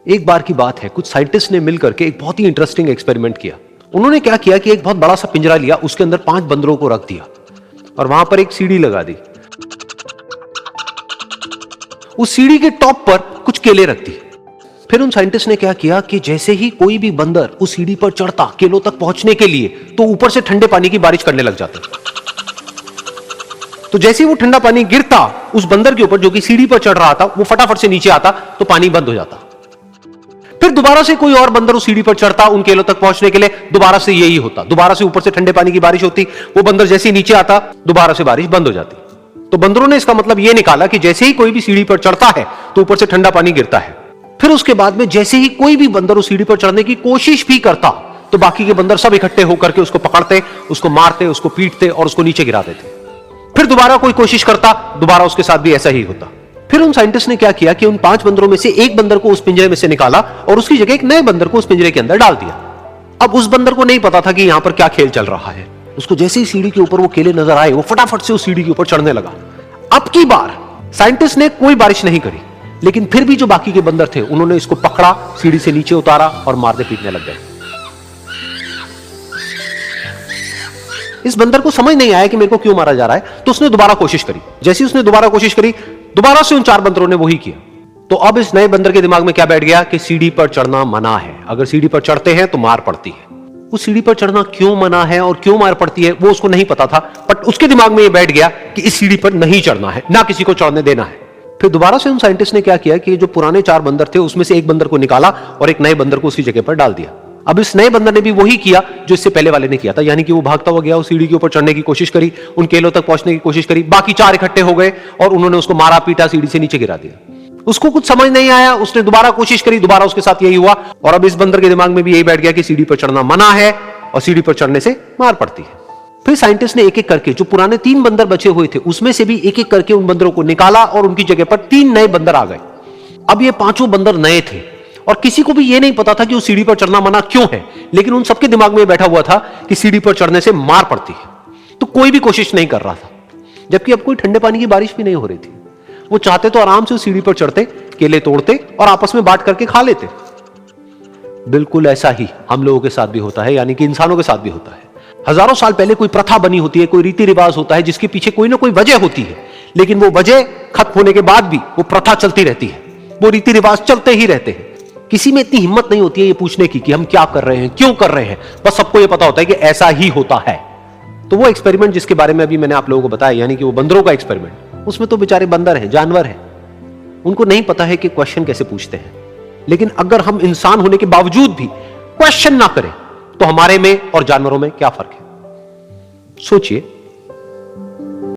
एक बार की बात है, कुछ साइंटिस्ट ने मिलकर के एक बहुत ही इंटरेस्टिंग एक्सपेरिमेंट किया। उन्होंने क्या किया कि एक बहुत बड़ा सा पिंजरा लिया, उसके अंदर 5 बंदरों को रख दिया और वहां पर एक सीढ़ी लगा दी। उस सीढ़ी के टॉप पर कुछ केले रख दिए। फिर उन साइंटिस्ट ने क्या किया कि जैसे ही कोई भी बंदर उस सीढ़ी पर चढ़ता केलों तक पहुंचने के लिए, तो ऊपर से ठंडे पानी की बारिश करने लग जाते। तो जैसे ही वो ठंडा पानी गिरता उस बंदर के ऊपर जो कि सीढ़ी पर चढ़ रहा था, वो फटाफट से नीचे आता तो पानी बंद हो जाता। फिर दोबारा से कोई और बंदर उस सीढ़ी पर चढ़ता उन केलों तक पहुंचने के लिए, दोबारा से यही होता। दोबारा से ऊपर से ठंडे पानी की बारिश होती, वो बंदर जैसे ही नीचे आता दोबारा से बारिश बंद हो जाती। तो बंदरों ने इसका मतलब यह निकाला कि जैसे ही कोई भी सीढ़ी पर चढ़ता है तो ऊपर से ठंडा पानी गिरता है। फिर उसके बाद में जैसे ही कोई भी बंदर उस सीढ़ी पर चढ़ने की कोशिश भी करता तो बाकी के बंदर सब इकट्ठे होकर के उसको पकड़ते, उसको मारते, उसको पीटते और उसको नीचे गिरा देते। फिर दोबारा कोई कोशिश करता, दोबारा उसके साथ भी ऐसा ही होता। फिर उन साइंटिस्ट ने क्या किया कि उन 5 बंदरों में से एक बंदर को उस पिंजरे में से निकाला और उसकी जगह एक नए बंदर को उस पिंजरे के अंदर डाल दिया। अब उस बंदर को नहीं पता था कि यहां पर क्या खेल चल रहा है। उसको जैसे ही सीढ़ी के ऊपर वो केले नजर आए, वो फटाफट से उस सीढ़ी के ऊपर चढ़ने लगा। अब की बार साइंटिस्ट ने कोई बारिश नहीं करी, लेकिन फिर भी जो बाकी के बंदर थे उन्होंने इसको पकड़ा, सीढ़ी से नीचे उतारा और मारने पीटने लग गए। इस बंदर को समझ नहीं आया कि मेरे को क्यों मारा जा रहा है, तो उसने दोबारा कोशिश करी। जैसे उसने दोबारा कोशिश करी, दोबारा से उन 4 बंदरों ने वही किया। तो अब इस नए बंदर के दिमाग में क्या बैठ गया कि सीढ़ी पर चढ़ना मना है, अगर सीढ़ी पर चढ़ते हैं तो मार पड़ती है। उस सीढ़ी पर चढ़ना क्यों मना है और क्यों मार पड़ती है वो उसको नहीं पता था, बट उसके दिमाग में यह बैठ गया कि इस सीढ़ी पर नहीं चढ़ना है, ना किसी को चढ़ने देना है। फिर दोबारा से उन साइंटिस्ट ने क्या किया कि जो पुराने 4 बंदर थे उसमें से एक बंदर को निकाला और एक नए बंदर को उसी जगह पर डाल दिया। अब इस नए बंदर ने भी वही किया जो इससे पहले वाले ने किया था, यानी कि वो भागता हुआ गया, उस सीढ़ी के ऊपर चढ़ने की कोशिश करी, उन केलों तक पहुंचने की कोशिश करी। बाकी 4 इकट्ठे हो गए और उन्होंने उसको मारा पीटा, सीढ़ी से नीचे गिरा दिया। उसको कुछ समझ नहीं आया, उसने दोबारा कोशिश करी, दोबारा उसके साथ यही हुआ। और अब इस बंदर के दिमाग में भी यही बैठ गया कि सीढ़ी पर चढ़ना मना है और सीढ़ी पर चढ़ने से मार पड़ती है। फिर साइंटिस्ट ने एक एक करके जो पुराने 3 बंदर बचे हुए थे उसमें से भी एक एक करके उन बंदरों को निकाला और उनकी जगह पर 3 नए बंदर आ गए। अब ये 5 बंदर नए थे और किसी को भी ये नहीं पता था कि उस सीढ़ी पर चढ़ना मना क्यों है, लेकिन उन सबके दिमाग में बैठा हुआ था कि सीढ़ी पर चढ़ने से मार पड़ती है। तो कोई भी कोशिश नहीं कर रहा था, जबकि अब कोई ठंडे पानी की बारिश भी नहीं हो रही थी। वो चाहते तो आराम से उस सीढ़ी पर चढ़ते, केले तोड़ते और आपस में बांट करके खा लेते। बिल्कुल ऐसा ही हम लोगों के साथ भी होता है, यानी कि इंसानों के साथ भी होता है। हजारों साल पहले कोई प्रथा बनी होती है, कोई रीति रिवाज होता है जिसके पीछे कोई ना कोई वजह होती है, लेकिन वो वजह खत्म होने के बाद भी वो प्रथा चलती रहती है, वो रीति रिवाज चलते ही रहते हैं। किसी में इतनी हिम्मत नहीं होती है ये पूछने की कि हम क्या कर रहे हैं, क्यों कर रहे हैं, बस सबको ये पता होता है कि ऐसा ही होता है। तो वो एक्सपेरिमेंट जिसके बारे में अभी मैंने आप लोगों को बताया, यानी कि वो बंदरों का एक्सपेरिमेंट, उसमें तो बेचारे बंदर हैं, जानवर हैं, उनको नहीं पता है कि क्वेश्चन कैसे पूछते हैं। लेकिन अगर हम इंसान होने के बावजूद भी क्वेश्चन ना करें तो हमारे में और जानवरों में क्या फर्क है? सोचिए।